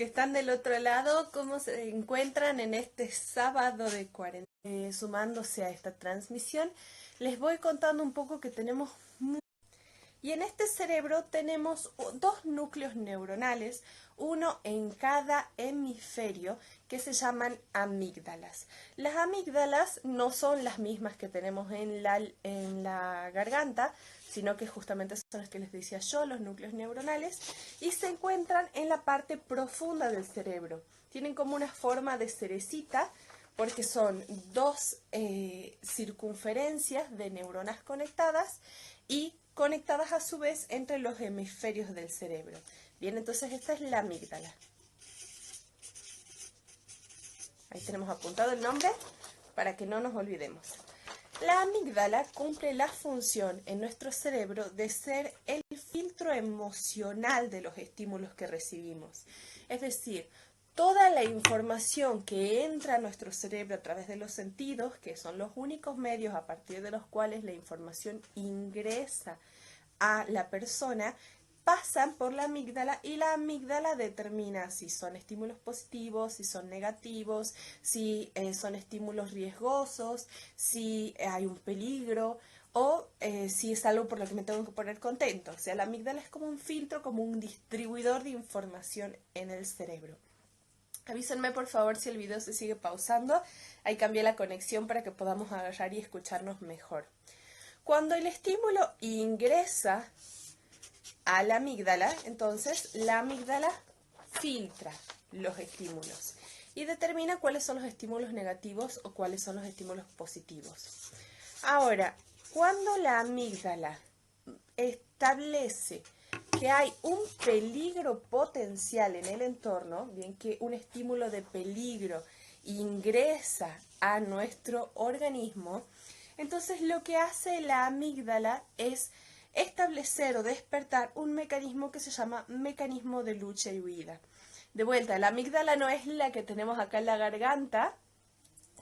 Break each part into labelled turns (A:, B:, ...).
A: que están del otro lado, ¿cómo se encuentran en este sábado de cuarentena? Sumándose a esta transmisión, les voy contando un poco que tenemos... Y en este cerebro tenemos dos núcleos neuronales, uno en cada hemisferio, que se llaman amígdalas. Las amígdalas no son las mismas que tenemos en la garganta, sino que justamente son las que les decía yo, los núcleos neuronales, y se encuentran en la parte profunda del cerebro. Tienen como una forma de cerecita, porque son dos circunferencias de neuronas conectadas y conectadas a su vez entre los hemisferios del cerebro. Bien, entonces esta es la amígdala. Ahí tenemos apuntado el nombre para que no nos olvidemos. La amígdala cumple la función en nuestro cerebro de ser el filtro emocional de los estímulos que recibimos. Es decir, toda la información que entra a nuestro cerebro a través de los sentidos, que son los únicos medios a partir de los cuales la información ingresa a la persona, pasan por la amígdala y la amígdala determina si son estímulos positivos, si son negativos, si son estímulos riesgosos, si hay un peligro o si es algo por lo que me tengo que poner contento. O sea, la amígdala es como un filtro, como un distribuidor de información en el cerebro. Avísenme por favor si el video se sigue pausando. Ahí cambié la conexión para que podamos agarrar y escucharnos mejor. Cuando el estímulo ingresa a la amígdala, entonces la amígdala filtra los estímulos y determina cuáles son los estímulos negativos o cuáles son los estímulos positivos. Ahora, cuando la amígdala establece que hay un peligro potencial en el entorno, bien que un estímulo de peligro ingresa a nuestro organismo, entonces lo que hace la amígdala es establecer o despertar un mecanismo que se llama mecanismo de lucha y huida. De vuelta, la amígdala no es la que tenemos acá en la garganta,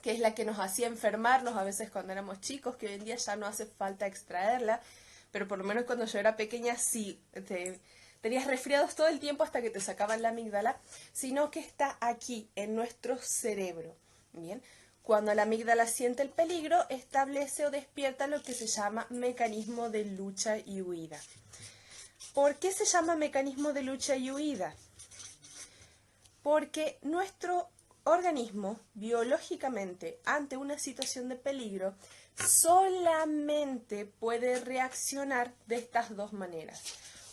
A: que es la que nos hacía enfermarnos a veces cuando éramos chicos, que hoy en día ya no hace falta extraerla, pero por lo menos cuando yo era pequeña sí, tenías resfriados todo el tiempo hasta que te sacaban la amígdala, sino que está aquí, en nuestro cerebro. Bien, cuando la amígdala siente el peligro, establece o despierta lo que se llama mecanismo de lucha y huida. ¿Por qué se llama mecanismo de lucha y huida? Porque nuestro organismo, biológicamente, ante una situación de peligro, solamente puede reaccionar de estas dos maneras.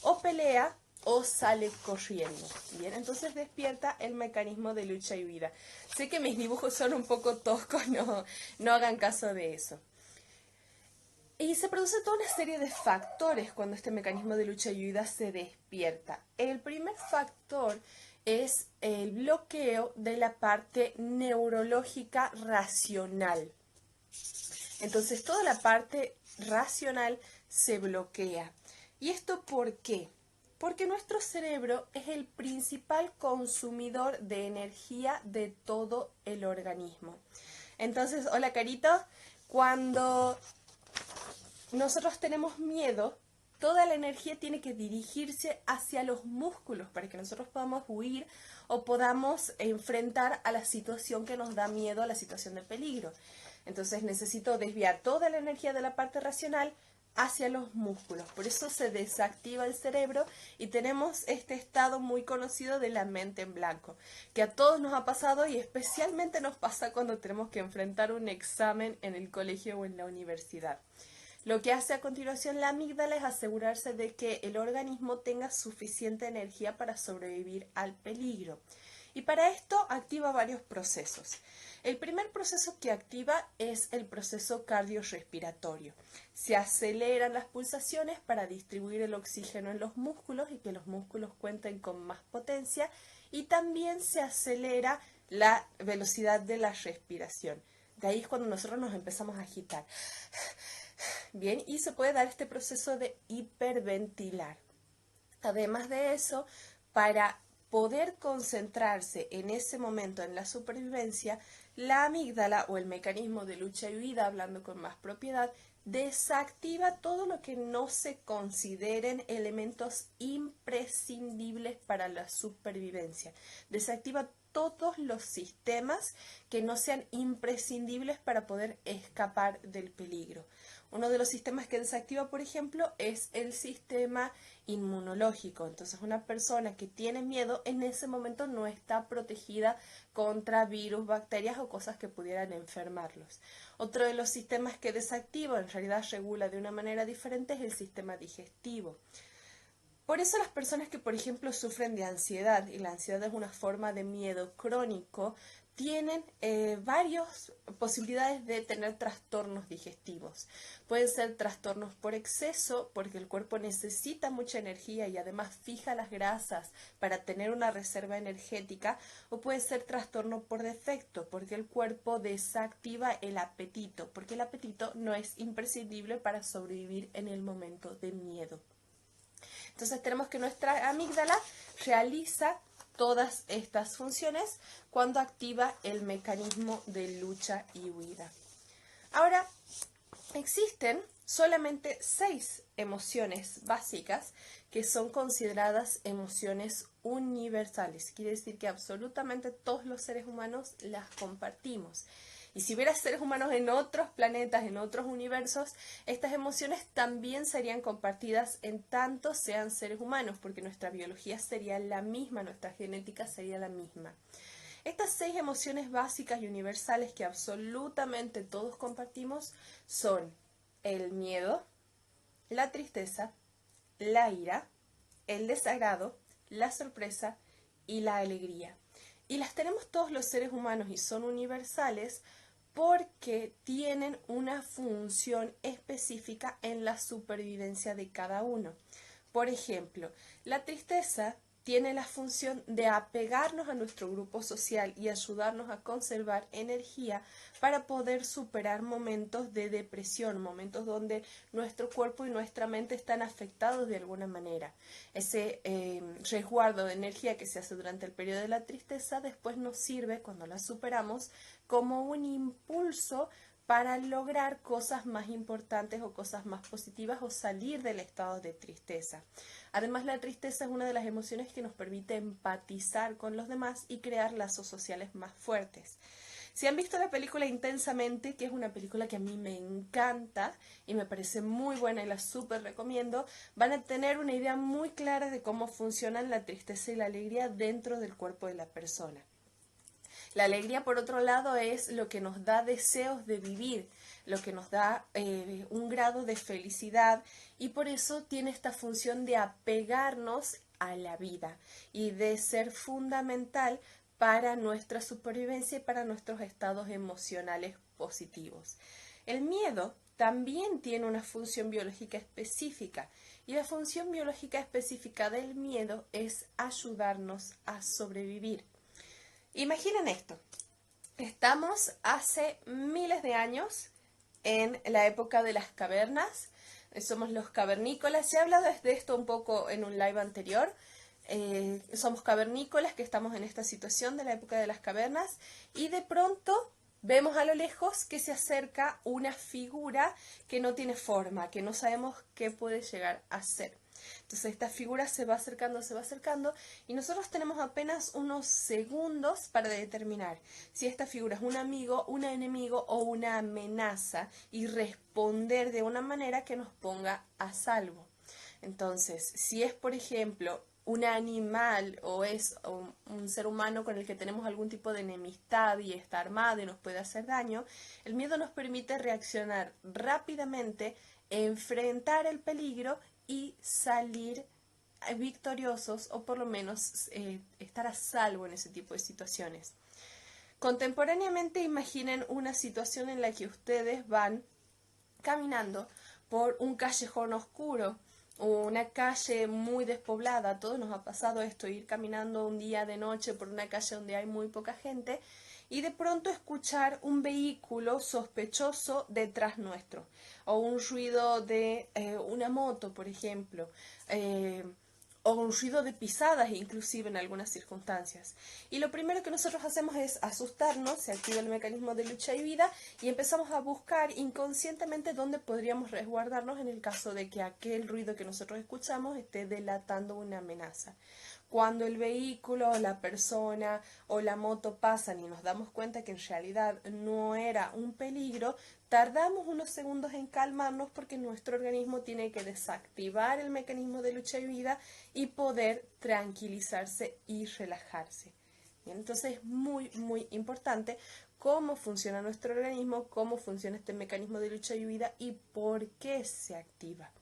A: O pelea o sale corriendo. Bien, entonces despierta el mecanismo de lucha y huida. Sé que mis dibujos son un poco toscos, no hagan caso de eso. Y se produce toda una serie de factores cuando este mecanismo de lucha y huida se despierta. El primer factor es el bloqueo de la parte neurológica racional. Entonces toda la parte racional se bloquea. ¿Y esto por qué? Porque nuestro cerebro es el principal consumidor de energía de todo el organismo. Entonces, hola Carito, cuando nosotros tenemos miedo, toda la energía tiene que dirigirse hacia los músculos para que nosotros podamos huir o podamos enfrentar a la situación que nos da miedo, a la situación de peligro. Entonces necesito desviar toda la energía de la parte racional hacia los músculos. Por eso se desactiva el cerebro y tenemos este estado muy conocido de la mente en blanco, que a todos nos ha pasado y especialmente nos pasa cuando tenemos que enfrentar un examen en el colegio o en la universidad. Lo que hace a continuación la amígdala es asegurarse de que el organismo tenga suficiente energía para sobrevivir al peligro. Y para esto activa varios procesos. El primer proceso que activa es el proceso cardiorrespiratorio. Se aceleran las pulsaciones para distribuir el oxígeno en los músculos y que los músculos cuenten con más potencia, y también se acelera la velocidad de la respiración. De ahí es cuando nosotros nos empezamos a agitar. Bien, y se puede dar este proceso de hiperventilar. Además de eso, para poder concentrarse en ese momento en la supervivencia, la amígdala o el mecanismo de lucha y huida, hablando con más propiedad, desactiva todo lo que no se consideren elementos imprescindibles para la supervivencia. Desactiva todos los sistemas que no sean imprescindibles para poder escapar del peligro. Uno de los sistemas que desactiva, por ejemplo, es el sistema inmunológico. Entonces, una persona que tiene miedo en ese momento no está protegida contra virus, bacterias o cosas que pudieran enfermarlos. Otro de los sistemas que desactiva, en realidad regula de una manera diferente, es el sistema digestivo. Por eso las personas que, por ejemplo, sufren de ansiedad, y la ansiedad es una forma de miedo crónico, tienen varias posibilidades de tener trastornos digestivos. Pueden ser trastornos por exceso, porque el cuerpo necesita mucha energía y además fija las grasas para tener una reserva energética, o puede ser trastorno por defecto, porque el cuerpo desactiva el apetito, porque el apetito no es imprescindible para sobrevivir en el momento de miedo. Entonces tenemos que nuestra amígdala realiza todas estas funciones cuando activa el mecanismo de lucha y huida. Ahora, existen solamente 6 emociones básicas que son consideradas emociones universales. Quiere decir que absolutamente todos los seres humanos las compartimos. Y si hubiera seres humanos en otros planetas, en otros universos, estas emociones también serían compartidas en tanto sean seres humanos, porque nuestra biología sería la misma, nuestra genética sería la misma. Estas 6 emociones básicas y universales que absolutamente todos compartimos son el miedo, la tristeza, la ira, el desagrado, la sorpresa y la alegría. Y las tenemos todos los seres humanos y son universales porque tienen una función específica en la supervivencia de cada uno. Por ejemplo, la tristeza tiene la función de apegarnos a nuestro grupo social y ayudarnos a conservar energía para poder superar momentos de depresión, momentos donde nuestro cuerpo y nuestra mente están afectados de alguna manera. Ese resguardo de energía que se hace durante el periodo de la tristeza después nos sirve, cuando la superamos, como un impulso para lograr cosas más importantes o cosas más positivas o salir del estado de tristeza. Además, la tristeza es una de las emociones que nos permite empatizar con los demás y crear lazos sociales más fuertes. Si han visto la película Intensamente, que es una película que a mí me encanta y me parece muy buena y la súper recomiendo, van a tener una idea muy clara de cómo funcionan la tristeza y la alegría dentro del cuerpo de la persona. La alegría, por otro lado, es lo que nos da deseos de vivir, lo que nos da un grado de felicidad, y por eso tiene esta función de apegarnos a la vida y de ser fundamental para nuestra supervivencia y para nuestros estados emocionales positivos. El miedo también tiene una función biológica específica, y la función biológica específica del miedo es ayudarnos a sobrevivir. Imaginen esto, estamos hace miles de años en la época de las cavernas, somos los cavernícolas, ya he hablado de esto un poco en un live anterior, somos cavernícolas que estamos en esta situación de la época de las cavernas y de pronto vemos a lo lejos que se acerca una figura que no tiene forma, que no sabemos qué puede llegar a ser. Entonces esta figura se va acercando y nosotros tenemos apenas unos segundos para determinar si esta figura es un amigo, un enemigo o una amenaza y responder de una manera que nos ponga a salvo. Entonces, si es, por ejemplo, un animal o es un ser humano con el que tenemos algún tipo de enemistad y está armado y nos puede hacer daño, el miedo nos permite reaccionar rápidamente, enfrentar el peligro y salir victoriosos o por lo menos estar a salvo en ese tipo de situaciones. Contemporáneamente, imaginen una situación en la que ustedes van caminando por un callejón oscuro o una calle muy despoblada. A todos nos ha pasado esto, ir caminando un día de noche por una calle donde hay muy poca gente y de pronto escuchar un vehículo sospechoso detrás nuestro o un ruido de una moto, por ejemplo, o un ruido de pisadas inclusive en algunas circunstancias. Y lo primero que nosotros hacemos es asustarnos, se activa el mecanismo de lucha y huida y empezamos a buscar inconscientemente dónde podríamos resguardarnos en el caso de que aquel ruido que nosotros escuchamos esté delatando una amenaza. Cuando el vehículo, la persona o la moto pasan y nos damos cuenta que en realidad no era un peligro, tardamos unos segundos en calmarnos porque nuestro organismo tiene que desactivar el mecanismo de lucha y huida y poder tranquilizarse y relajarse. Bien, entonces es muy, muy importante cómo funciona nuestro organismo, cómo funciona este mecanismo de lucha y huida y por qué se activa.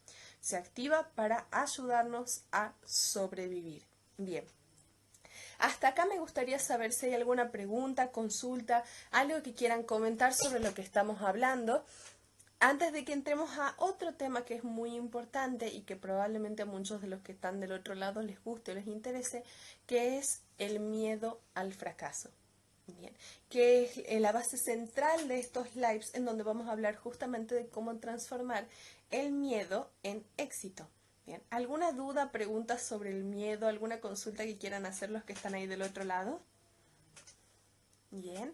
A: Se activa para ayudarnos a sobrevivir. Bien, hasta acá me gustaría saber si hay alguna pregunta, consulta, algo que quieran comentar sobre lo que estamos hablando, antes de que entremos a otro tema que es muy importante y que probablemente a muchos de los que están del otro lado les guste o les interese, que es el miedo al fracaso. Bien, que es la base central de estos lives en donde vamos a hablar justamente de cómo transformar el miedo en éxito. Bien, ¿alguna duda, pregunta sobre el miedo, alguna consulta que quieran hacer los que están ahí del otro lado? Bien.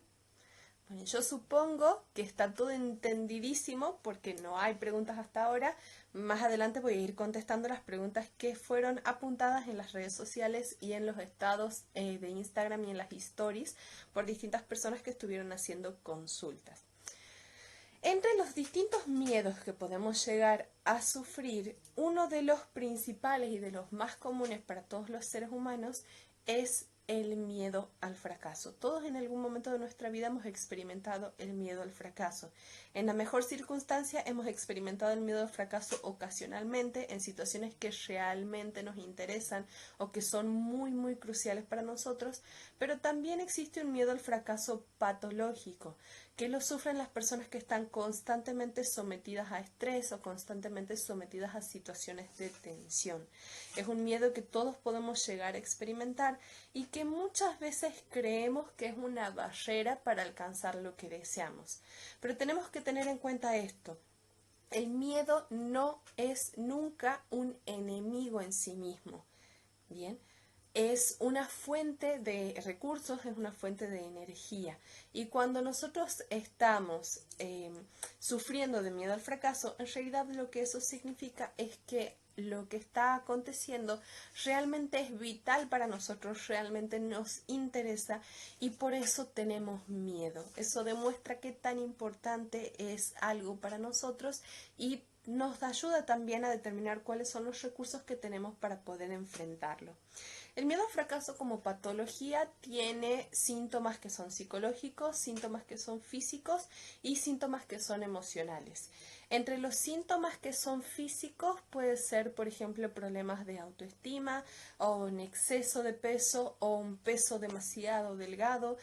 A: Bueno, yo supongo que está todo entendidísimo porque no hay preguntas hasta ahora. Más adelante voy a ir contestando las preguntas que fueron apuntadas en las redes sociales y en los estados de Instagram y en las stories por distintas personas que estuvieron haciendo consultas. Entre los distintos miedos que podemos llegar a sufrir, uno de los principales y de los más comunes para todos los seres humanos es el miedo al fracaso. Todos en algún momento de nuestra vida hemos experimentado el miedo al fracaso. En la mejor circunstancia hemos experimentado el miedo al fracaso ocasionalmente en situaciones que realmente nos interesan o que son muy muy cruciales para nosotros, pero también existe un miedo al fracaso patológico, que lo sufren las personas que están constantemente sometidas a estrés o constantemente sometidas a situaciones de tensión. Es un miedo que todos podemos llegar a experimentar y que muchas veces creemos que es una barrera para alcanzar lo que deseamos. Pero tenemos que tener en cuenta esto. El miedo no es nunca un enemigo en sí mismo. Bien, es una fuente de recursos, es una fuente de energía. Y cuando nosotros estamos sufriendo de miedo al fracaso, en realidad lo que eso significa es que lo que está aconteciendo realmente es vital para nosotros, realmente nos interesa y por eso tenemos miedo. Eso demuestra qué tan importante es algo para nosotros y nos ayuda también a determinar cuáles son los recursos que tenemos para poder enfrentarlo. El miedo al fracaso como patología tiene síntomas que son psicológicos, síntomas que son físicos y síntomas que son emocionales. Entre los síntomas que son físicos puede ser, por ejemplo, problemas de autoestima o un exceso de peso o un peso demasiado delgado,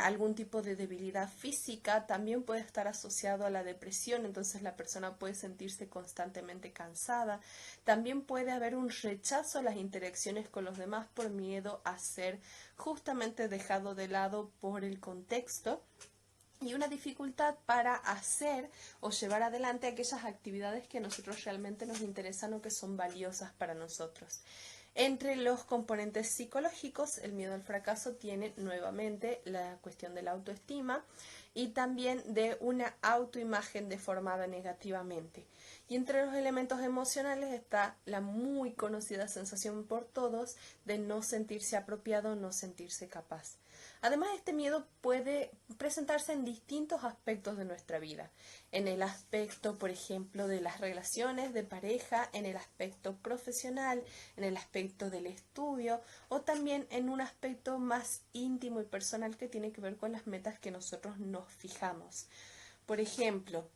A: algún tipo de debilidad física. También puede estar asociado a la depresión, entonces la persona puede sentirse constantemente cansada. También puede haber un rechazo a las interacciones con los demás por miedo a ser justamente dejado de lado por el contexto. Y una dificultad para hacer o llevar adelante aquellas actividades que a nosotros realmente nos interesan o que son valiosas para nosotros. Entre los componentes psicológicos, el miedo al fracaso tiene nuevamente la cuestión de la autoestima y también de una autoimagen deformada negativamente. Y entre los elementos emocionales está la muy conocida sensación por todos de no sentirse apropiado, no sentirse capaz. Además, este miedo puede presentarse en distintos aspectos de nuestra vida. En el aspecto, por ejemplo, de las relaciones de pareja, en el aspecto profesional, en el aspecto del estudio o también en un aspecto más íntimo y personal que tiene que ver con las metas que nosotros nos fijamos. Por ejemplo,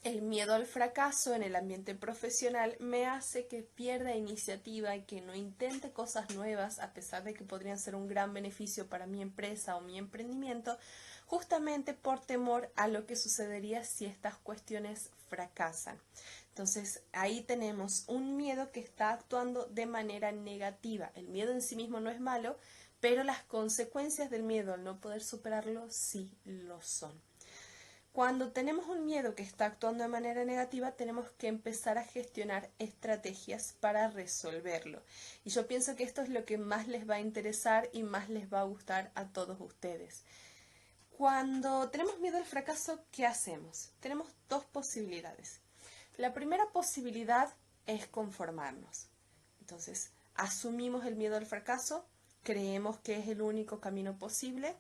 A: el miedo al fracaso en el ambiente profesional me hace que pierda iniciativa y que no intente cosas nuevas a pesar de que podrían ser un gran beneficio para mi empresa o mi emprendimiento, justamente por temor a lo que sucedería si estas cuestiones fracasan. Entonces ahí tenemos un miedo que está actuando de manera negativa. El miedo en sí mismo no es malo, pero las consecuencias del miedo al no poder superarlo sí lo son. Cuando tenemos un miedo que está actuando de manera negativa, tenemos que empezar a gestionar estrategias para resolverlo. Y yo pienso que esto es lo que más les va a interesar y más les va a gustar a todos ustedes. Cuando tenemos miedo al fracaso, ¿qué hacemos? Tenemos dos posibilidades. La primera posibilidad es conformarnos. Entonces, asumimos el miedo al fracaso, creemos que es el único camino posible,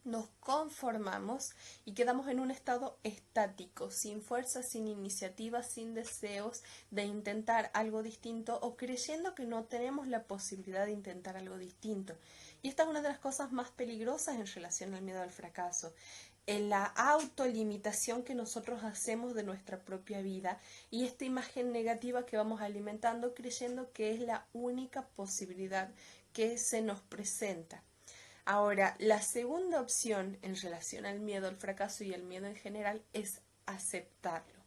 A: nos conformamos y quedamos en un estado estático, sin fuerza, sin iniciativa, sin deseos de intentar algo distinto o creyendo que no tenemos la posibilidad de intentar algo distinto. Y esta es una de las cosas más peligrosas en relación al miedo al fracaso. En la autolimitación que nosotros hacemos de nuestra propia vida y esta imagen negativa que vamos alimentando creyendo que es la única posibilidad que se nos presenta. Ahora, la segunda opción en relación al miedo al fracaso y al miedo en general es aceptarlo.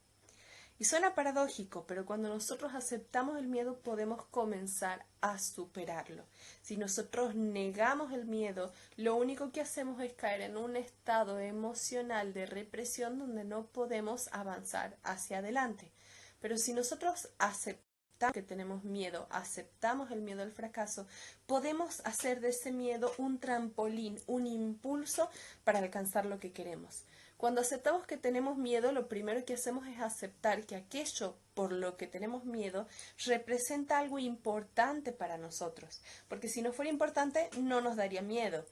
A: Y suena paradójico, pero cuando nosotros aceptamos el miedo podemos comenzar a superarlo. Si nosotros negamos el miedo, lo único que hacemos es caer en un estado emocional de represión donde no podemos avanzar hacia adelante. Pero si nosotros aceptamos que tenemos miedo, aceptamos el miedo al fracaso, podemos hacer de ese miedo un trampolín, un impulso para alcanzar lo que queremos. Cuando aceptamos que tenemos miedo, lo primero que hacemos es aceptar que aquello por lo que tenemos miedo representa algo importante para nosotros, porque si no fuera importante no nos daría miedo.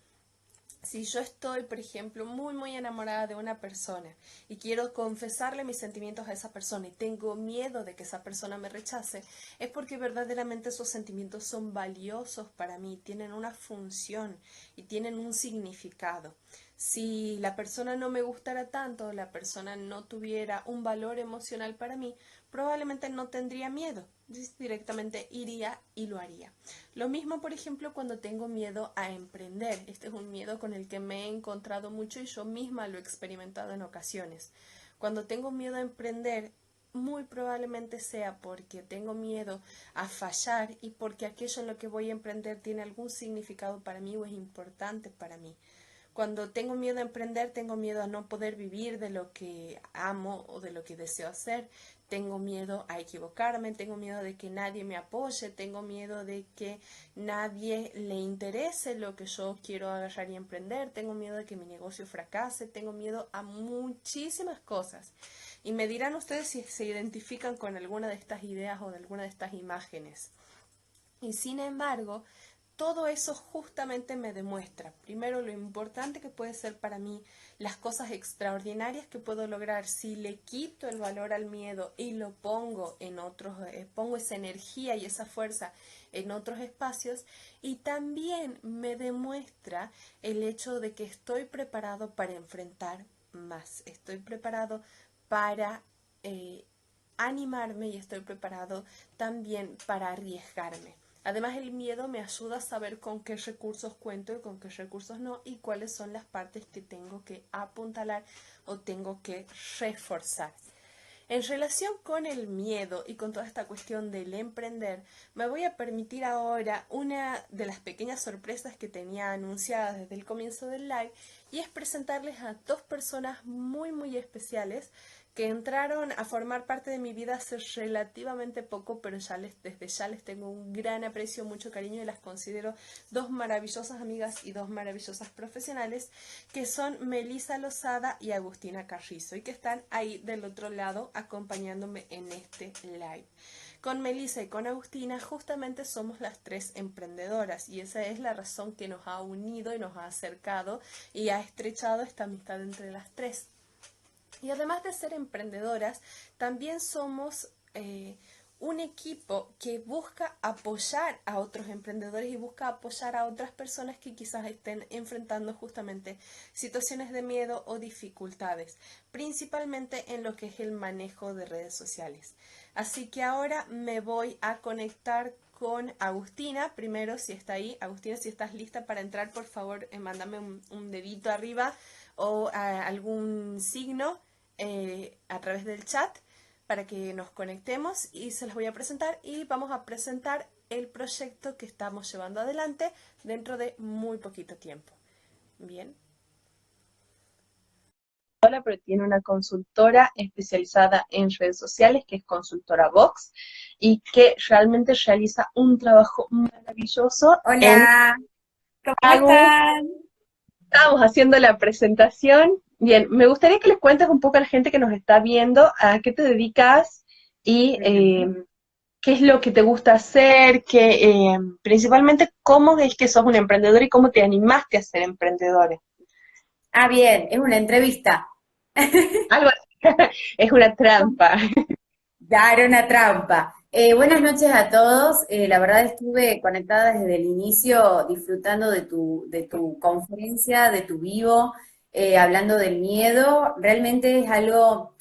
A: Si yo estoy, por ejemplo, muy enamorada de una persona y quiero confesarle mis sentimientos a esa persona y tengo miedo de que esa persona me rechace, es porque verdaderamente esos sentimientos son valiosos para mí, tienen una función y tienen un significado. Si la persona no me gustara tanto, la persona no tuviera un valor emocional para mí, probablemente no tendría miedo, directamente iría y lo haría. Lo mismo, por ejemplo, cuando tengo miedo a emprender. Este es un miedo con el que me he encontrado mucho y yo misma lo he experimentado en ocasiones. Cuando tengo miedo a emprender, muy probablemente sea porque tengo miedo a fallar y porque aquello en lo que voy a emprender tiene algún significado para mí o es importante para mí. Cuando tengo miedo a emprender, tengo miedo a no poder vivir de lo que amo o de lo que deseo hacer. Tengo miedo a equivocarme, tengo miedo de que nadie me apoye, tengo miedo de que nadie le interese lo que yo quiero agarrar y emprender, tengo miedo de que mi negocio fracase, tengo miedo a muchísimas cosas. Y me dirán ustedes si se identifican con alguna de estas ideas o de alguna de estas imágenes. Y sin embargo, todo eso justamente me demuestra, primero, lo importante que puede ser para mí, las cosas extraordinarias que puedo lograr si le quito el valor al miedo y lo pongo en otros, pongo esa energía y esa fuerza en otros espacios, y también me demuestra el hecho de que estoy preparado para enfrentar más, estoy preparado para animarme y estoy preparado también para arriesgarme. Además, el miedo me ayuda a saber con qué recursos cuento y con qué recursos no, y cuáles son las partes que tengo que apuntalar o tengo que reforzar. En relación con el miedo y con toda esta cuestión del emprender, me voy a permitir ahora una de las pequeñas sorpresas que tenía anunciadas desde el comienzo del live, y es presentarles a dos personas muy especiales que entraron a formar parte de mi vida hace relativamente poco, pero desde ya les tengo un gran aprecio, mucho cariño, y las considero dos maravillosas amigas y dos maravillosas profesionales, que son Melissa Lozada y Agustina Carrizo, y que están ahí del otro lado acompañándome en este live. Con Melissa y con Agustina justamente somos las tres emprendedoras, y esa es la razón que nos ha unido y nos ha acercado y ha estrechado esta amistad entre las tres. Y además de ser emprendedoras, también somos un equipo que busca apoyar a otros emprendedores y busca apoyar a otras personas que quizás estén enfrentando justamente situaciones de miedo o dificultades, principalmente en lo que es el manejo de redes sociales. Así que ahora me voy a conectar con Agustina. Primero, si está ahí, Agustina, si estás lista para entrar, por favor, mándame un dedito arriba o algún signo a través del chat para que nos conectemos, y se las voy a presentar, y vamos a presentar el proyecto que estamos llevando adelante dentro de muy poquito tiempo. Bien. pero tiene una consultora especializada en redes sociales, que es Consultora Vox, y que realmente realiza un trabajo maravilloso en
B: Hola, ¿cómo
A: Agus.
B: están?
A: Estábamos haciendo la presentación. Bien, me gustaría que les cuentes un poco a la gente que nos está viendo a qué te dedicas y qué es lo que te gusta hacer, principalmente cómo es que sos un emprendedor y cómo te animaste a ser emprendedor.
B: Ah, bien, es una entrevista.
A: Algo así. Es una trampa.
B: Dar una trampa. Buenas noches a todos. La verdad estuve conectada desde el inicio, disfrutando de tu conferencia, de tu vivo, hablando del miedo. Realmente es algo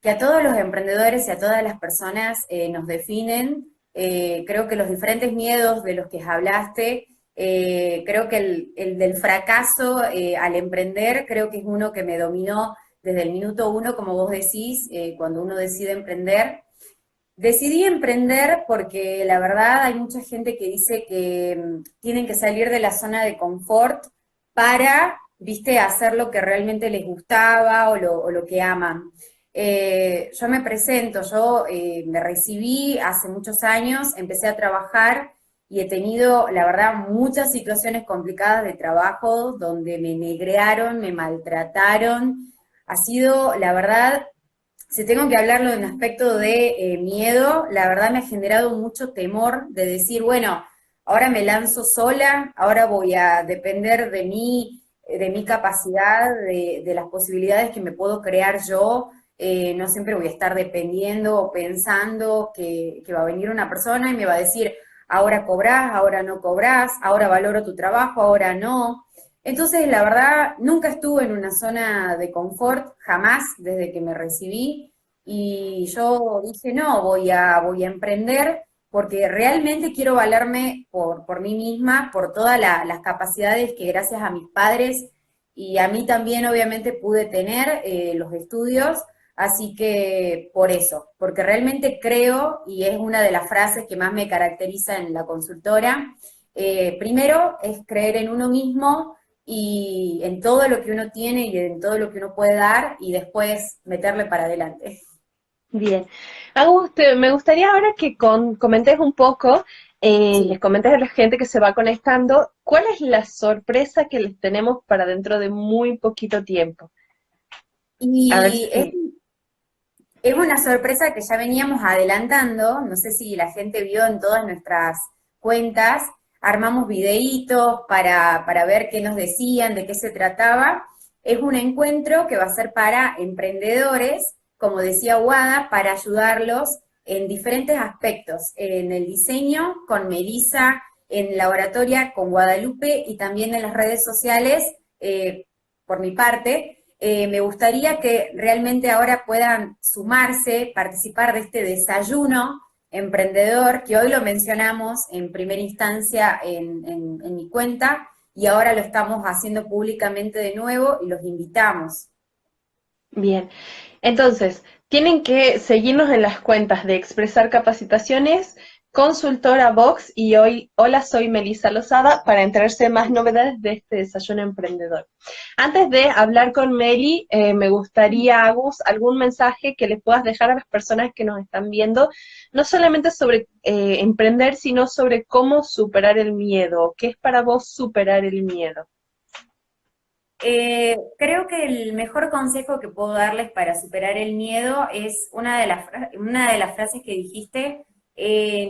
B: que a todos los emprendedores y a todas las personas nos definen. Creo que los diferentes miedos de los que hablaste, creo que el del fracaso al emprender, creo que es uno que me dominó desde el minuto uno, como vos decís, cuando uno decide emprender. Decidí emprender porque la verdad hay mucha gente que dice que tienen que salir de la zona de confort para, viste, hacer lo que realmente les gustaba o lo que aman. Yo me presento, yo me recibí hace muchos años, empecé a trabajar y he tenido, la verdad, muchas situaciones complicadas de trabajo donde me negrearon, me maltrataron. Ha sido, la verdad, si tengo que hablarlo en aspecto de miedo, la verdad me ha generado mucho temor de decir, bueno, ahora me lanzo sola, ahora voy a depender de mi capacidad, de las posibilidades que me puedo crear yo. No siempre voy a estar dependiendo o pensando que va a venir una persona y me va a decir, ahora cobrás, ahora no cobrás, ahora valoro tu trabajo, ahora no. Entonces, la verdad, nunca estuve en una zona de confort, jamás desde que me recibí, y yo dije, no, voy a emprender porque realmente quiero valerme por mí misma, por todas las capacidades que gracias a mis padres y a mí también obviamente pude tener los estudios, así que por eso, porque realmente creo, y es una de las frases que más me caracteriza en la consultora, primero es creer en uno mismo y en todo lo que uno tiene y en todo lo que uno puede dar y después meterle para adelante.
A: Bien. Augusto, me gustaría ahora que comentes un poco, les
B: Sí.
A: comentes a la gente que se va conectando, ¿cuál es la sorpresa que les tenemos para dentro de muy poquito tiempo? A ver
B: Y
A: si...
B: es una sorpresa que ya veníamos adelantando, no sé si la gente vio en todas nuestras cuentas, armamos videitos para ver qué nos decían, de qué se trataba. Es un encuentro que va a ser para emprendedores, como decía Wada, para ayudarlos en diferentes aspectos, en el diseño con Melissa, en la oratoria con Guadalupe y también en las redes sociales, por mi parte. Me gustaría que realmente ahora puedan sumarse, participar de este desayuno emprendedor, que hoy lo mencionamos en primera instancia en mi cuenta y ahora lo estamos haciendo públicamente de nuevo y los invitamos.
A: Bien. Entonces, tienen que seguirnos en las cuentas de Expresar Capacitaciones, Consultora Vox y hoy, hola, soy Melissa Lozada para enterarse de más novedades de este desayuno emprendedor. Antes de hablar con Meli, me gustaría, Agus, algún mensaje que le puedas dejar a las personas que nos están viendo, no solamente sobre emprender, sino sobre cómo superar el miedo. ¿Qué es para vos superar el miedo?
B: Creo que el mejor consejo que puedo darles para superar el miedo es una de las frases que dijiste,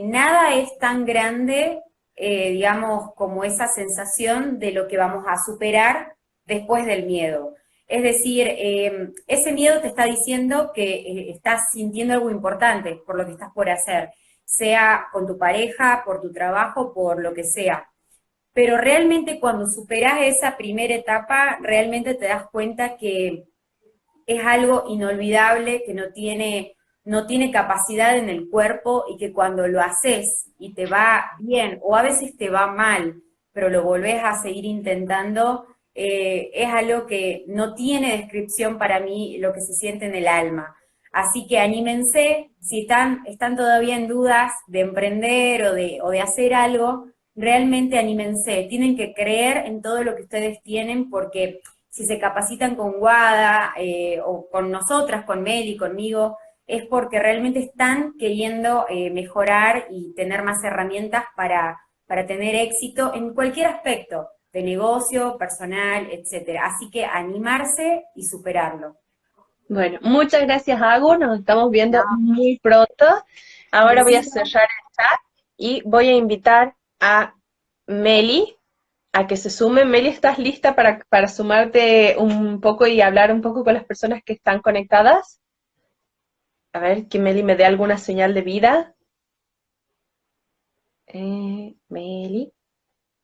B: nada es tan grande, digamos, como esa sensación de lo que vamos a superar después del miedo. Es decir, ese miedo te está diciendo que estás sintiendo algo importante por lo que estás por hacer, sea con tu pareja, por tu trabajo, por lo que sea, pero realmente cuando superas esa primera etapa, realmente te das cuenta que es algo inolvidable, que no tiene capacidad en el cuerpo y que cuando lo haces y te va bien, o a veces te va mal, pero lo volvés a seguir intentando, es algo que no tiene descripción para mí lo que se siente en el alma. Así que anímense, si están todavía en dudas de emprender o de hacer algo, realmente anímense, tienen que creer en todo lo que ustedes tienen porque si se capacitan con Wada o con nosotras, con Meli, conmigo, es porque realmente están queriendo mejorar y tener más herramientas para tener éxito en cualquier aspecto, de negocio, personal, etcétera. Así que animarse y superarlo.
A: Bueno, muchas gracias, Agus. Nos estamos
B: No,
A: viendo muy pronto. Ahora voy a
B: besito.
A: cerrar el chat y voy a invitar a Meli a que se sume. Meli, ¿estás lista para sumarte un poco y hablar un poco con las personas que están conectadas? A ver, que Meli me dé alguna señal de vida. Meli.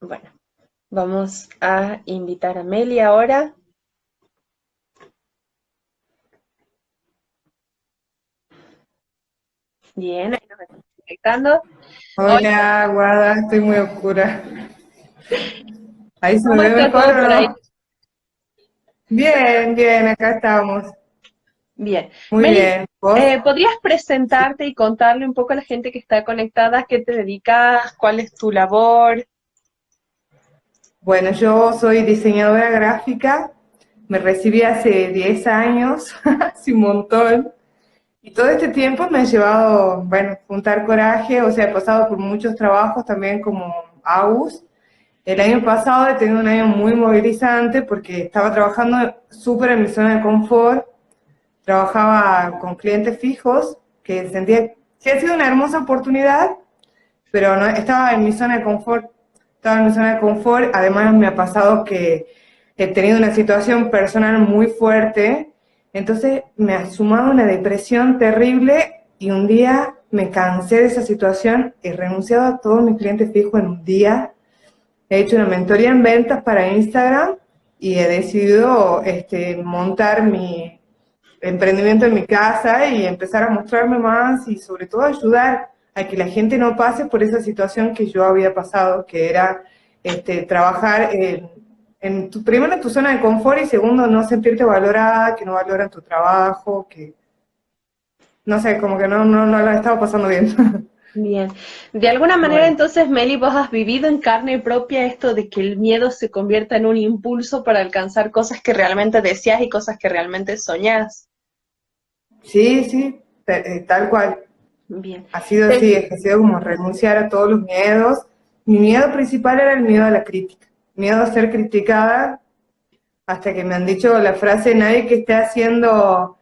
A: Bueno, vamos a invitar a Meli ahora. Bien, ahí nos estamos conectando. Hola,
C: Hola, Guada, estoy muy oscura. ¿Ahí se me
A: ¿cómo
C: ve
A: está
C: mejor
A: todo
C: o
A: por ahí?
C: no? Bien, bien, acá estamos.
A: Bien.
C: Muy
A: Meli,
C: bien. ¿Vos?
A: ¿podrías presentarte y contarle un poco a la gente que está conectada a qué te dedicas, cuál es tu labor?
C: Bueno, yo soy diseñadora gráfica, me recibí hace 10 años, hace un montón, y todo este tiempo me ha llevado, bueno, juntar coraje, o sea, he pasado por muchos trabajos también como AUS. El año pasado he tenido un año muy movilizante porque estaba trabajando súper en mi zona de confort. Trabajaba con clientes fijos, que sentía que ha sido una hermosa oportunidad, pero no, estaba en mi zona de confort. Estaba en mi zona de confort. Además me ha pasado que he tenido una situación personal muy fuerte, entonces me ha sumado una depresión terrible y un día me cansé de esa situación, he renunciado a todos mis clientes fijos en un día, he hecho una mentoría en ventas para Instagram y he decidido montar mi emprendimiento en mi casa y empezar a mostrarme más y sobre todo ayudar a que la gente no pase por esa situación que yo había pasado, que era trabajar primero en tu zona de confort y segundo no sentirte valorada, que no valoran tu trabajo, que no sé, como que no la estaba pasando bien.
A: Bien. De alguna manera,
C: Bueno,
A: entonces, Meli, vos has vivido en carne propia esto de que el miedo se convierta en un impulso para alcanzar cosas que realmente deseas y cosas que realmente soñás.
C: sí, sí, tal cual.
A: Bien.
C: Ha sido
A: Te-
C: así, ha sido como renunciar a todos los miedos. Mi miedo principal era el miedo a la crítica, miedo a ser criticada, hasta que me han dicho la frase, nadie que esté haciendo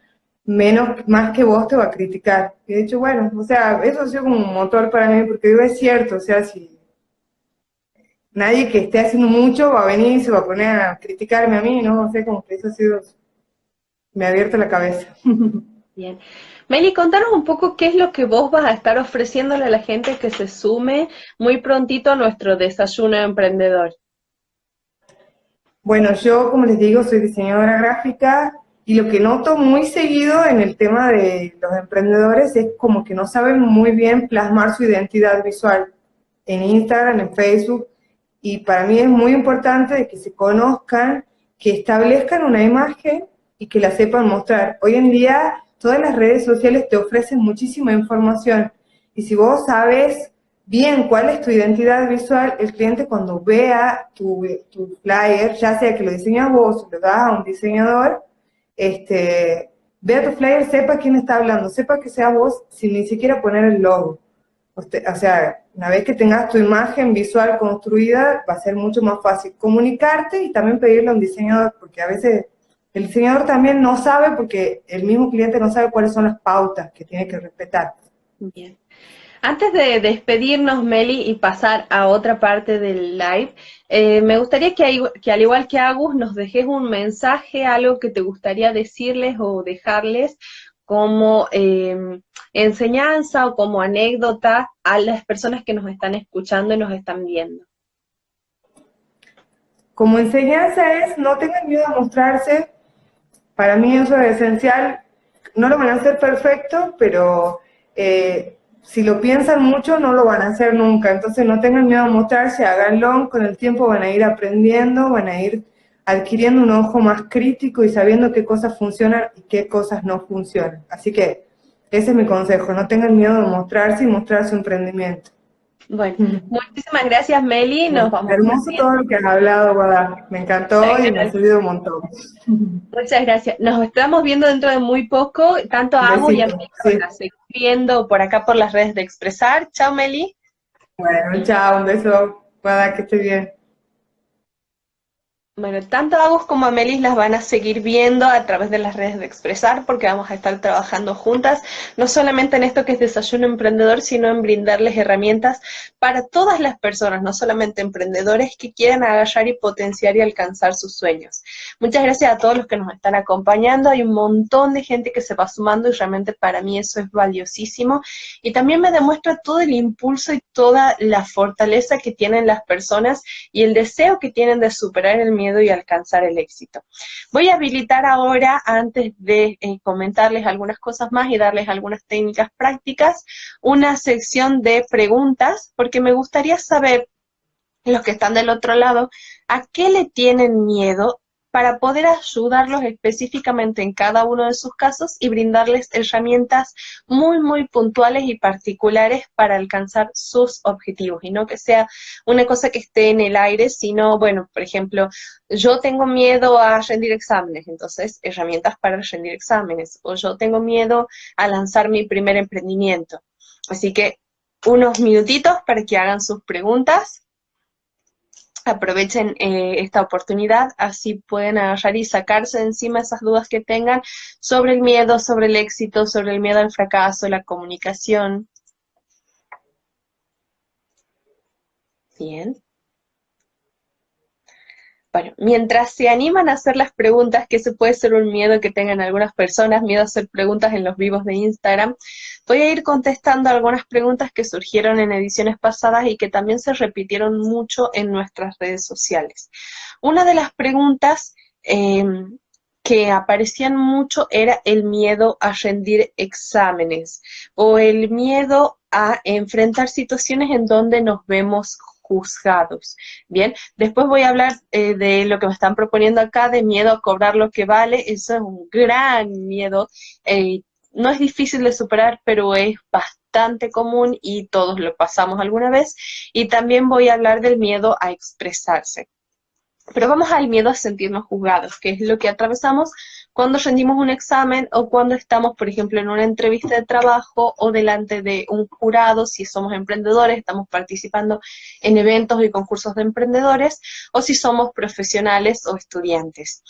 C: más que vos te va a criticar. Y de hecho, bueno, o sea, eso ha sido como un motor para mí, porque digo, es cierto, o sea, si nadie que esté haciendo mucho va a venir y se va a poner a criticarme a mí, ¿no? O sea, como que eso ha sido, me ha abierto la cabeza.
A: Bien. Meli, contanos un poco qué es lo que vos vas a estar ofreciéndole a la gente que se sume muy prontito a nuestro desayuno emprendedor.
C: Bueno, yo, como les digo, soy diseñadora gráfica y lo que noto muy seguido en el tema de los emprendedores es como que no saben muy bien plasmar su identidad visual en Instagram, en Facebook, y para mí es muy importante de que se conozcan, que establezcan una imagen y que la sepan mostrar. Hoy en día todas las redes sociales te ofrecen muchísima información y si vos sabes bien cuál es tu identidad visual, el cliente cuando vea tu flyer, ya sea que lo diseñas vos o lo das a un diseñador, vea tu flyer, sepa quién está hablando, sepa que sea vos sin ni siquiera poner el logo. O sea, una vez que tengas tu imagen visual construida, va a ser mucho más fácil comunicarte y también pedirle a un diseñador, porque a veces el diseñador también no sabe, porque el mismo cliente no sabe cuáles son las pautas que tiene que respetar.
A: Bien. Antes de despedirnos, Meli, y pasar a otra parte del live, me gustaría que al igual que Agus, nos dejes un mensaje, algo que te gustaría decirles o dejarles como enseñanza o como anécdota a las personas que nos están escuchando y nos están viendo.
C: Como enseñanza es, no tengan miedo a mostrarse. Para mí eso es esencial. No lo van a hacer perfecto, pero si lo piensan mucho no lo van a hacer nunca. Entonces no tengan miedo a mostrarse, háganlo. Con el tiempo van a ir aprendiendo, van a ir adquiriendo un ojo más crítico y sabiendo qué cosas funcionan y qué cosas no funcionan. Así que ese es mi consejo, no tengan miedo de mostrarse y mostrar su emprendimiento.
A: Bueno, muchísimas gracias, Meli. Nos vamos a
C: Hermoso todo lo que has hablado, Guada. Me encantó y me ha
A: ver.
C: servido un montón.
A: Muchas gracias. Nos estamos viendo dentro de muy poco. Tanto a
C: Un
A: Agus y a
C: besito.
A: Meli
C: Sí.
A: van a seguir viendo por acá por las redes de Expresar. Chao, Meli.
C: Bueno, chao, un beso. Guada, que esté bien.
A: Bueno, tanto a Agus como a Melis las van a seguir viendo a través de las redes de Expresar porque vamos a estar trabajando juntas, no solamente en esto que es Desayuno Emprendedor, sino en brindarles herramientas para todas las personas, no solamente emprendedores que quieran agarrar y potenciar y alcanzar sus sueños. Muchas gracias a todos los que nos están acompañando, hay un montón de gente que se va sumando y realmente para mí eso es valiosísimo y también me demuestra todo el impulso y toda la fortaleza que tienen las personas y el deseo que tienen de superar el miedo y alcanzar el éxito. Voy a habilitar ahora, antes de comentarles algunas cosas más y darles algunas técnicas prácticas, una sección de preguntas, porque me gustaría saber, los que están del otro lado, a qué le tienen miedo para poder ayudarlos específicamente en cada uno de sus casos y brindarles herramientas muy, muy puntuales y particulares para alcanzar sus objetivos y no que sea una cosa que esté en el aire, sino, bueno, por ejemplo, yo tengo miedo a rendir exámenes, entonces herramientas para rendir exámenes, o yo tengo miedo a lanzar mi primer emprendimiento. Así que unos minutitos para que hagan sus preguntas. Aprovechen esta oportunidad, así pueden agarrar y sacarse de encima esas dudas que tengan sobre el miedo, sobre el éxito, sobre el miedo al fracaso, la comunicación. Bien. Bueno, mientras se animan a hacer las preguntas, que ese puede ser un miedo que tengan algunas personas, miedo a hacer preguntas en los vivos de Instagram, voy a ir contestando algunas preguntas que surgieron en ediciones pasadas y que también se repitieron mucho en nuestras redes sociales. Una de las preguntas que aparecían mucho era el miedo a rendir exámenes o el miedo a enfrentar situaciones en donde nos vemos juzgados. Bien, después voy a hablar de lo que me están proponiendo acá, de miedo a cobrar lo que vale. Eso es un gran miedo. No es difícil de superar, pero es bastante común y todos lo pasamos alguna vez. Y también voy a hablar del miedo a expresarse. Pero vamos al miedo a sentirnos juzgados, que es lo que atravesamos cuando rendimos un examen o cuando estamos, por ejemplo, en una entrevista de trabajo o delante de un jurado, si somos emprendedores, estamos participando en eventos y concursos de emprendedores, o si somos profesionales o estudiantes.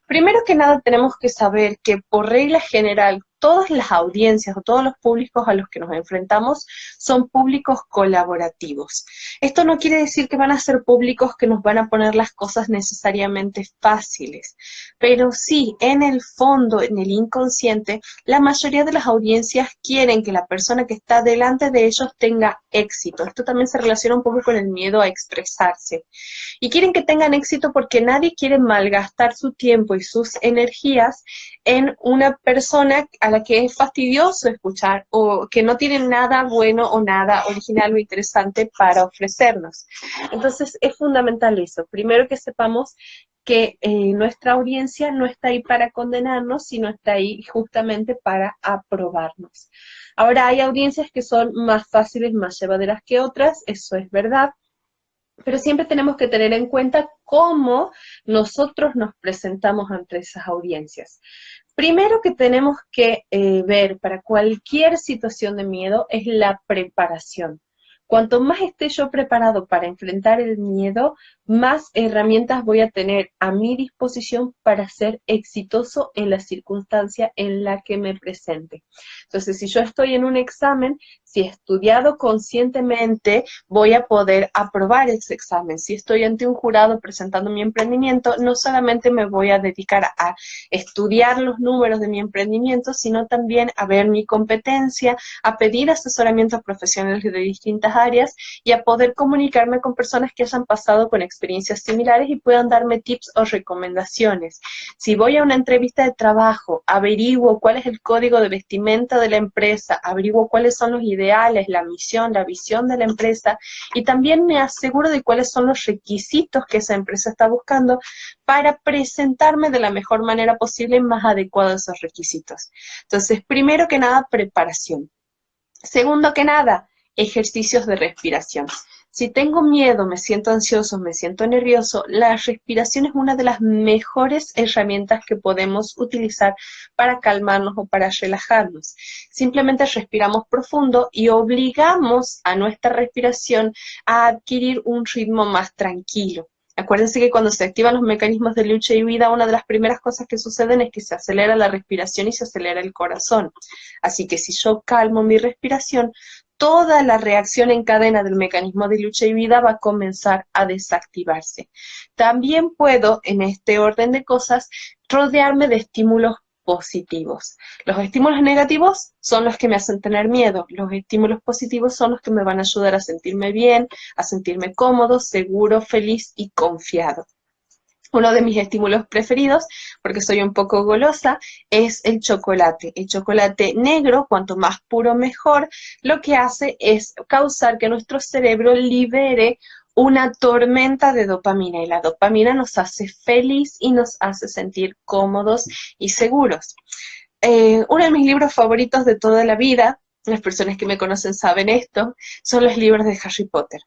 A: Primero que nada tenemos que saber que por regla general, todas las audiencias o todos los públicos a los que nos enfrentamos son públicos colaborativos. Esto no quiere decir que van a ser públicos que nos van a poner las cosas necesariamente fáciles, pero sí, en el fondo, en el inconsciente, la mayoría de las audiencias quieren que la persona que está delante de ellos tenga éxito. Esto también se relaciona un poco con el miedo a expresarse. Y quieren que tengan éxito porque nadie quiere malgastar su tiempo y sus energías en una persona a la que es fastidioso escuchar o que no tiene nada bueno o nada original o interesante para ofrecernos. Entonces es fundamental eso. Primero que sepamos que nuestra audiencia no está ahí para condenarnos, sino está ahí justamente para aprobarnos. Ahora hay audiencias que son más fáciles, más llevaderas que otras, eso es verdad, pero siempre tenemos que tener en cuenta cómo nosotros nos presentamos ante esas audiencias. Primero que tenemos que ver para cualquier situación de miedo es la preparación. Cuanto más esté yo preparado para enfrentar el miedo, más herramientas voy a tener a mi disposición para ser exitoso en la circunstancia en la que me presente. Entonces, si yo estoy en un examen, si he estudiado conscientemente, voy a poder aprobar ese examen. Si estoy ante un jurado presentando mi emprendimiento, no solamente me voy a dedicar a estudiar los números de mi emprendimiento, sino también a ver mi competencia, a pedir asesoramientos profesionales de distintas áreas y a poder comunicarme con personas que hayan pasado con experiencias similares y puedan darme tips o recomendaciones. Si voy a una entrevista de trabajo, averiguo cuál es el código de vestimenta de la empresa, averiguo cuáles son los ideales, la misión, la visión de la empresa y también me aseguro de cuáles son los requisitos que esa empresa está buscando para presentarme de la mejor manera posible y más adecuado a esos requisitos. Entonces, primero que nada, preparación. Segundo que nada, ejercicios de respiración. Si tengo miedo, me siento ansioso, me siento nervioso, la respiración es una de las mejores herramientas que podemos utilizar para calmarnos o para relajarnos. Simplemente respiramos profundo y obligamos a nuestra respiración a adquirir un ritmo más tranquilo. Acuérdense que cuando se activan los mecanismos de lucha y huida, una de las primeras cosas que suceden es que se acelera la respiración y se acelera el corazón. Así que si yo calmo mi respiración, toda la reacción en cadena del mecanismo de lucha y huida va a comenzar a desactivarse. También puedo, en este orden de cosas, rodearme de estímulos positivos. Los estímulos negativos son los que me hacen tener miedo. Los estímulos positivos son los que me van a ayudar a sentirme bien, a sentirme cómodo, seguro, feliz y confiado. Uno de mis estímulos preferidos, porque soy un poco golosa, es el chocolate. El chocolate negro, cuanto más puro mejor, lo que hace es causar que nuestro cerebro libere una tormenta de dopamina, y la dopamina nos hace feliz y nos hace sentir cómodos y seguros. Uno de mis libros favoritos de toda la vida, las personas que me conocen saben esto, son los libros de Harry Potter.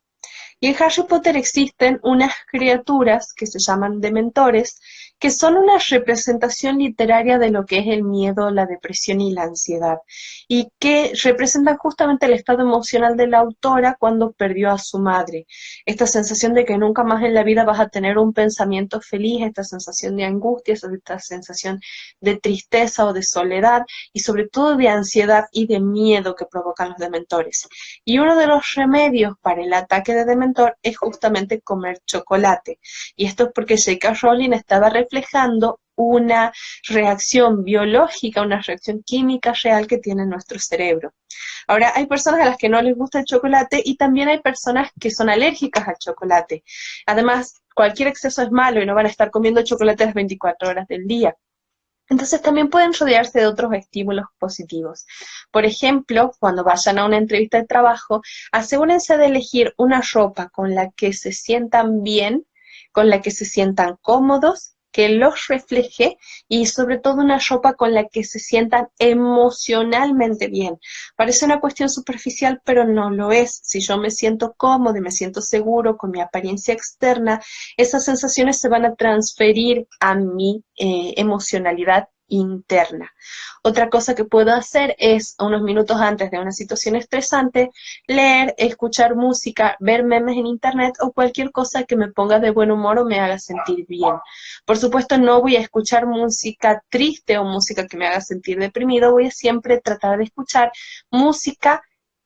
A: Y en Harry Potter existen unas criaturas que se llaman dementores, que son una representación literaria de lo que es el miedo, la depresión y la ansiedad, y que representan justamente el estado emocional de la autora cuando perdió a su madre. Esta sensación de que nunca más en la vida vas a tener un pensamiento feliz, esta sensación de angustia, esta sensación de tristeza o de soledad, y sobre todo de ansiedad y de miedo que provocan los dementores. Y uno de los remedios para el ataque de dementor es justamente comer chocolate. Y esto es porque J.K. Rowling estaba reflejando una reacción biológica, una reacción química real que tiene nuestro cerebro. Ahora, hay personas a las que no les gusta el chocolate y también hay personas que son alérgicas al chocolate. Además, cualquier exceso es malo y no van a estar comiendo chocolate las 24 horas del día. Entonces también pueden rodearse de otros estímulos positivos. Por ejemplo, cuando vayan a una entrevista de trabajo, asegúrense de elegir una ropa con la que se sientan bien, con la que se sientan cómodos, que los refleje, y sobre todo una ropa con la que se sientan emocionalmente bien. Parece una cuestión superficial, pero no lo es. Si yo me siento cómodo y me siento seguro con mi apariencia externa, esas sensaciones se van a transferir a mi emocionalidad interna. Otra cosa que puedo hacer es, unos minutos antes de una situación estresante, leer, escuchar música, ver memes en internet o cualquier cosa que me ponga de buen humor o me haga sentir bien. Por supuesto, no voy a escuchar música triste o música que me haga sentir deprimido, voy a siempre tratar de escuchar música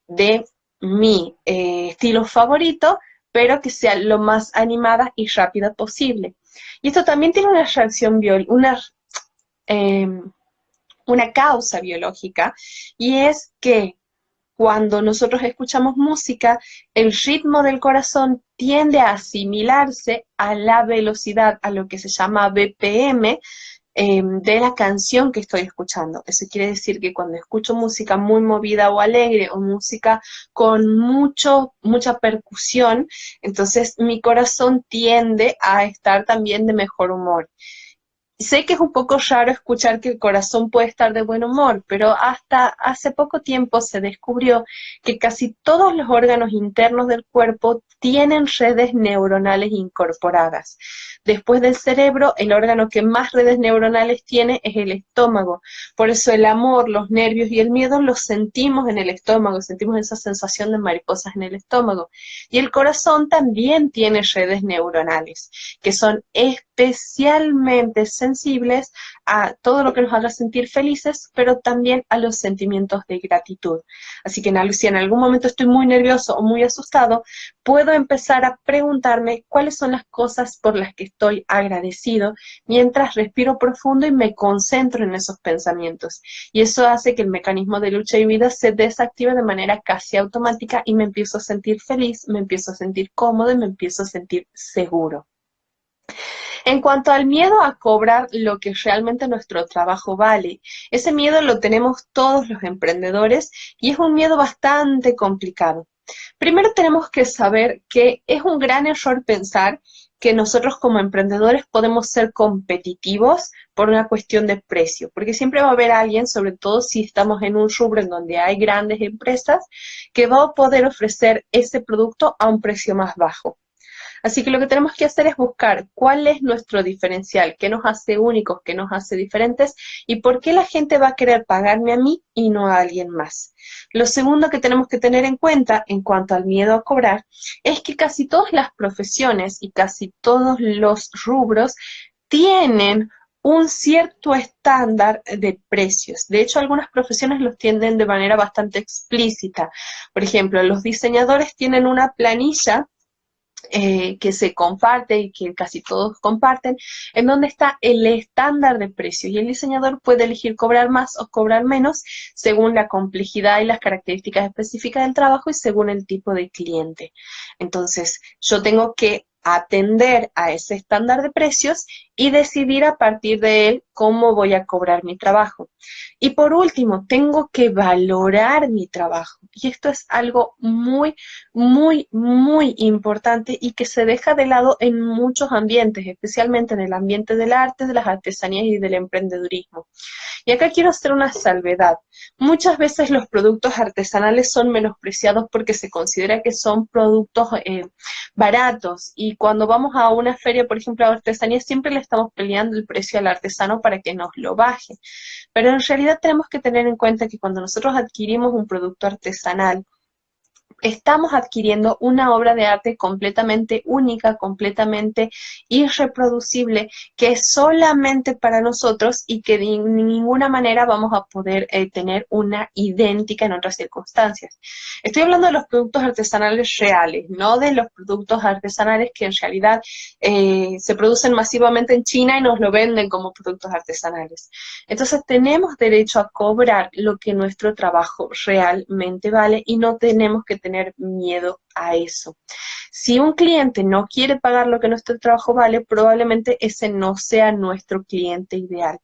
A: de mi estilo favorito, pero que sea lo más animada y rápida posible. Y esto también tiene una reacción una causa biológica, y es que cuando nosotros escuchamos música, el ritmo del corazón tiende a asimilarse a la velocidad, a lo que se llama BPM, de la canción que estoy escuchando. Eso quiere decir que cuando escucho música muy movida o alegre, o música con mucha percusión, entonces mi corazón tiende a estar también de mejor humor. Sé que es un poco raro escuchar que el corazón puede estar de buen humor, pero hasta hace poco tiempo se descubrió que casi todos los órganos internos del cuerpo tienen redes neuronales incorporadas. Después del cerebro, el órgano que más redes neuronales tiene es el estómago. Por eso el amor, los nervios y el miedo los sentimos en el estómago, sentimos esa sensación de mariposas en el estómago. Y el corazón también tiene redes neuronales, que son especialmente sensibles a todo lo que nos haga sentir felices, pero también a los sentimientos de gratitud. Así que si en algún momento estoy muy nervioso o muy asustado, puedo empezar a preguntarme cuáles son las cosas por las que estoy agradecido mientras respiro profundo y me concentro en esos pensamientos. Y eso hace que el mecanismo de lucha y huida se desactive de manera casi automática y me empiezo a sentir feliz, me empiezo a sentir cómodo y me empiezo a sentir seguro. En cuanto al miedo a cobrar lo que realmente nuestro trabajo vale, ese miedo lo tenemos todos los emprendedores y es un miedo bastante complicado. Primero tenemos que saber que es un gran error pensar que nosotros como emprendedores podemos ser competitivos por una cuestión de precio, porque siempre va a haber alguien, sobre todo si estamos en un rubro en donde hay grandes empresas, que va a poder ofrecer ese producto a un precio más bajo. Así que lo que tenemos que hacer es buscar cuál es nuestro diferencial, qué nos hace únicos, qué nos hace diferentes y por qué la gente va a querer pagarme a mí y no a alguien más. Lo segundo que tenemos que tener en cuenta en cuanto al miedo a cobrar es que casi todas las profesiones y casi todos los rubros tienen un cierto estándar de precios. De hecho, algunas profesiones los tienen de manera bastante explícita. Por ejemplo, los diseñadores tienen una planilla que se comparte y que casi todos comparten, en donde está el estándar de precios y el diseñador puede elegir cobrar más o cobrar menos según la complejidad y las características específicas del trabajo y según el tipo de cliente. Entonces, yo tengo que atender a ese estándar de precios y decidir a partir de él cómo voy a cobrar mi trabajo. Y por último, tengo que valorar mi trabajo. Y esto es algo muy, muy, muy importante y que se deja de lado en muchos ambientes, especialmente en el ambiente del arte, de las artesanías y del emprendedurismo. Y acá quiero hacer una salvedad. Muchas veces los productos artesanales son menospreciados porque se considera que son productos baratos y cuando vamos a una feria, por ejemplo, de artesanía, siempre le estamos peleando el precio al artesano para que nos lo baje. Pero en realidad tenemos que tener en cuenta que cuando nosotros adquirimos un producto artesanal, estamos adquiriendo una obra de arte completamente única, completamente irreproducible, que es solamente para nosotros y que de ninguna manera vamos a poder tener una idéntica en otras circunstancias. Estoy hablando de los productos artesanales reales, no de los productos artesanales que en realidad se producen masivamente en China y nos lo venden como productos artesanales. Entonces tenemos derecho a cobrar lo que nuestro trabajo realmente vale y no tenemos que tener miedo a eso. Si un cliente no quiere pagar lo que nuestro trabajo vale, probablemente ese no sea nuestro cliente ideal.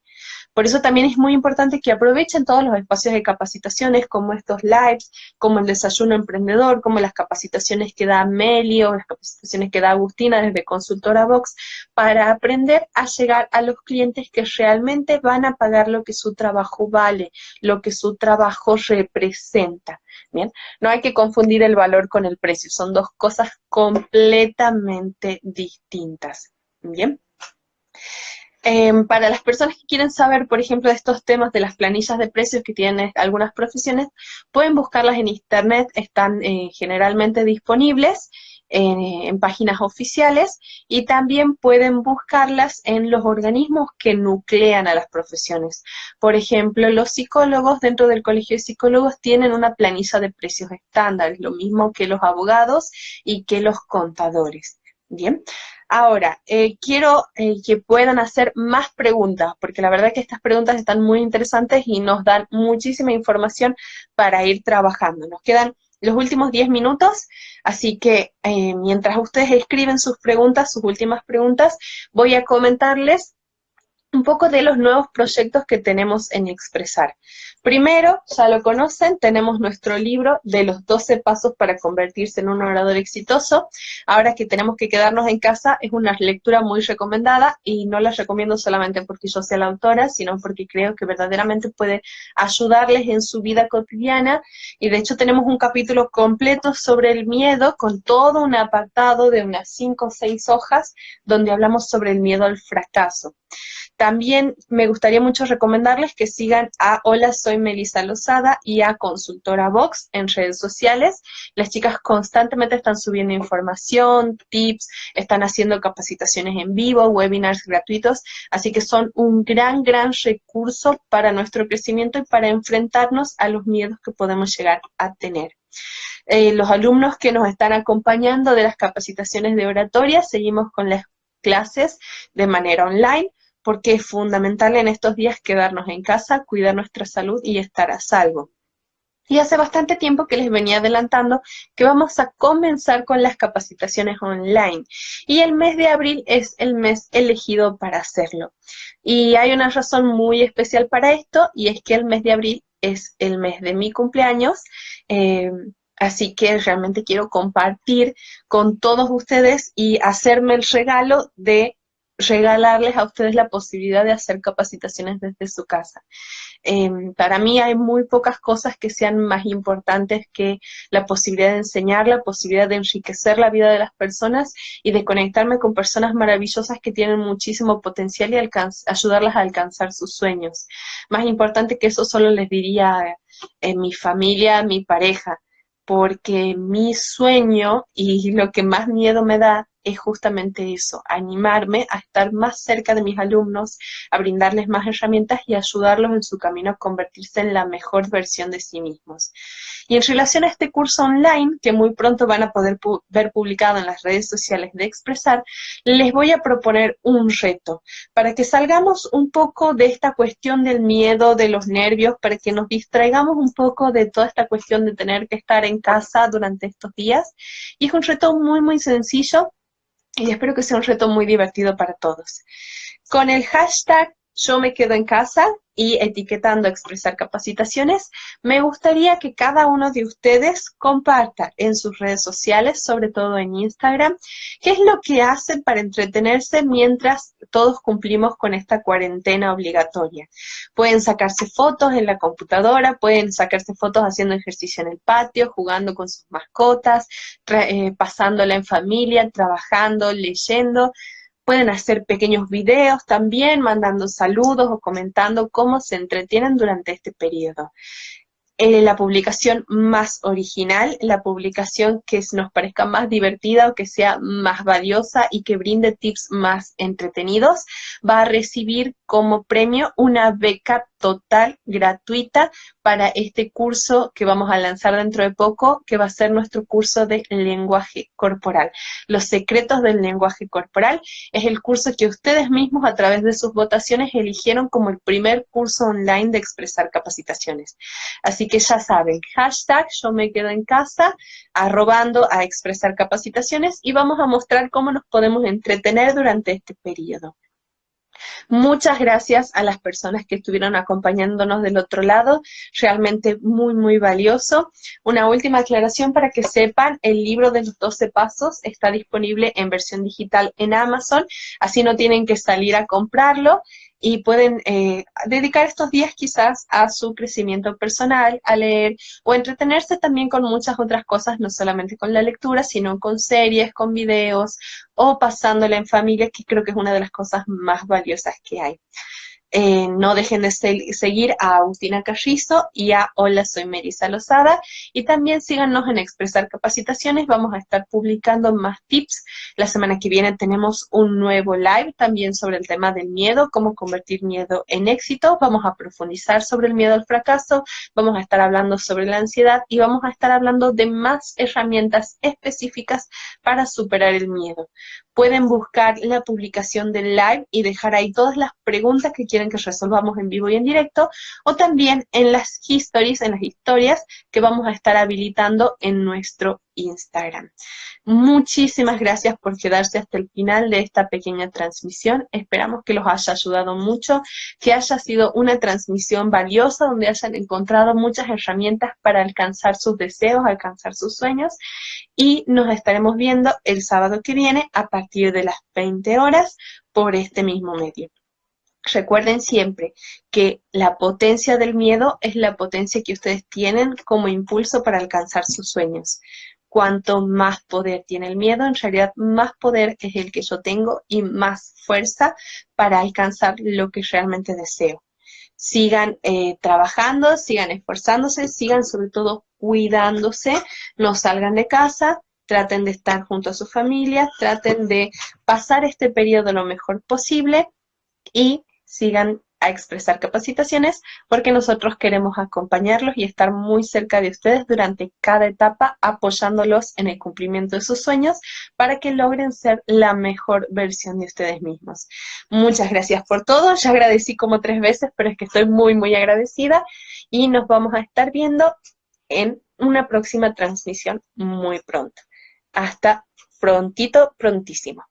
A: Por eso también es muy importante que aprovechen todos los espacios de capacitaciones como estos lives, como el desayuno emprendedor, como las capacitaciones que da Meli o las capacitaciones que da Agustina desde Consultora Vox, para aprender a llegar a los clientes que realmente van a pagar lo que su trabajo vale, lo que su trabajo representa. Bien, no hay que confundir el valor con el precio, son dos cosas completamente distintas. Bien. Para las personas que quieren saber, por ejemplo, de estos temas de las planillas de precios que tienen algunas profesiones, pueden buscarlas en internet, están generalmente disponibles en páginas oficiales y también pueden buscarlas en los organismos que nuclean a las profesiones. Por ejemplo, los psicólogos dentro del Colegio de Psicólogos tienen una planilla de precios estándar, lo mismo que los abogados y que los contadores. Bien. Ahora, quiero que puedan hacer más preguntas, porque la verdad que estas preguntas están muy interesantes y nos dan muchísima información para ir trabajando. Nos quedan los últimos 10 minutos, así que mientras ustedes escriben sus preguntas, sus últimas preguntas, voy a comentarles un poco de los nuevos proyectos que tenemos en Expresar. Primero, ya lo conocen, tenemos nuestro libro de los 12 pasos para convertirse en un orador exitoso. Ahora que tenemos que quedarnos en casa, es una lectura muy recomendada y no la recomiendo solamente porque yo sea la autora, sino porque creo que verdaderamente puede ayudarles en su vida cotidiana. Y de hecho tenemos un capítulo completo sobre el miedo con todo un apartado de unas 5 o 6 hojas donde hablamos sobre el miedo al fracaso. También me gustaría mucho recomendarles que sigan a Hola, soy Melissa Lozada y a Consultora Vox en redes sociales. Las chicas constantemente están subiendo información, tips, están haciendo capacitaciones en vivo, webinars gratuitos, así que son un gran recurso para nuestro crecimiento y para enfrentarnos a los miedos que podemos llegar a tener. Los alumnos que nos están acompañando de las capacitaciones de oratoria, seguimos con las clases de manera online, porque es fundamental en estos días quedarnos en casa, cuidar nuestra salud y estar a salvo. Y hace bastante tiempo que les venía adelantando que vamos a comenzar con las capacitaciones online. Y el mes de abril es el mes elegido para hacerlo. Y hay una razón muy especial para esto, y es que el mes de abril es el mes de mi cumpleaños. Así que realmente quiero compartir con todos ustedes y hacerme el regalo de regalarles a ustedes la posibilidad de hacer capacitaciones desde su casa. Para mí hay muy pocas cosas que sean más importantes que la posibilidad de enseñar, la posibilidad de enriquecer la vida de las personas y de conectarme con personas maravillosas que tienen muchísimo potencial y ayudarlas a alcanzar sus sueños. Más importante que eso solo les diría mi familia, mi pareja, porque mi sueño y lo que más miedo me da es justamente eso, animarme a estar más cerca de mis alumnos, a brindarles más herramientas y ayudarlos en su camino a convertirse en la mejor versión de sí mismos. Y en relación a este curso online, que muy pronto van a poder ver publicado en las redes sociales de Expresar, les voy a proponer un reto para que salgamos un poco de esta cuestión del miedo, de los nervios, para que nos distraigamos un poco de toda esta cuestión de tener que estar en casa durante estos días. Y es un reto muy, muy sencillo y espero que sea un reto muy divertido para todos. Con el hashtag Yo me quedo en casa y etiquetando Expresar Capacitaciones, me gustaría que cada uno de ustedes comparta en sus redes sociales, sobre todo en Instagram, qué es lo que hacen para entretenerse mientras todos cumplimos con esta cuarentena obligatoria. Pueden sacarse fotos en la computadora, pueden sacarse fotos haciendo ejercicio en el patio, jugando con sus mascotas, pasándola en familia, trabajando, leyendo. Pueden hacer pequeños videos también, mandando saludos o comentando cómo se entretienen durante este periodo. La publicación más original, la publicación que nos parezca más divertida o que sea más valiosa y que brinde tips más entretenidos, va a recibir como premio una beca total gratuita para este curso que vamos a lanzar dentro de poco, que va a ser nuestro curso de lenguaje corporal. Los secretos del lenguaje corporal es el curso que ustedes mismos a través de sus votaciones eligieron como el primer curso online de Expresar Capacitaciones. Así que ya saben, hashtag Yo me quedo en casa, arrobando a Expresar Capacitaciones y vamos a mostrar cómo nos podemos entretener durante este periodo. Muchas gracias a las personas que estuvieron acompañándonos del otro lado, realmente muy, muy valioso. Una última aclaración para que sepan, el libro de los 12 pasos está disponible en versión digital en Amazon, así no tienen que salir a comprarlo y pueden dedicar estos días quizás a su crecimiento personal, a leer o entretenerse también con muchas otras cosas, no solamente con la lectura, sino con series, con videos o pasándola en familia, que creo que es una de las cosas más valiosas que hay. No dejen de seguir a Agustina Carrizo y a Hola, soy Melissa Lozada, y también síganos en Expresar Capacitaciones, vamos a estar publicando más tips. La semana que viene tenemos un nuevo live también sobre el tema del miedo, cómo convertir miedo en éxito, vamos a profundizar sobre el miedo al fracaso, vamos a estar hablando sobre la ansiedad y vamos a estar hablando de más herramientas específicas para superar el miedo. Pueden buscar la publicación del live y dejar ahí todas las preguntas que quieren que resolvamos en vivo y en directo, o también en las historias que vamos a estar habilitando en nuestro Instagram. Muchísimas gracias por quedarse hasta el final de esta pequeña transmisión. Esperamos que los haya ayudado mucho, que haya sido una transmisión valiosa, donde hayan encontrado muchas herramientas para alcanzar sus deseos, alcanzar sus sueños, y nos estaremos viendo el sábado que viene a partir de las 20 horas por este mismo medio. Recuerden siempre que la potencia del miedo es la potencia que ustedes tienen como impulso para alcanzar sus sueños. Cuanto más poder tiene el miedo, en realidad más poder es el que yo tengo y más fuerza para alcanzar lo que realmente deseo. Sigan trabajando, sigan esforzándose, sigan sobre todo cuidándose, no salgan de casa, traten de estar junto a su familia, traten de pasar este periodo lo mejor posible y sigan a Expresar Capacitaciones, porque nosotros queremos acompañarlos y estar muy cerca de ustedes durante cada etapa, apoyándolos en el cumplimiento de sus sueños para que logren ser la mejor versión de ustedes mismos. Muchas gracias por todo, ya agradecí como 3 veces, pero es que estoy muy, muy agradecida y nos vamos a estar viendo en una próxima transmisión muy pronto. Hasta prontito, prontísimo.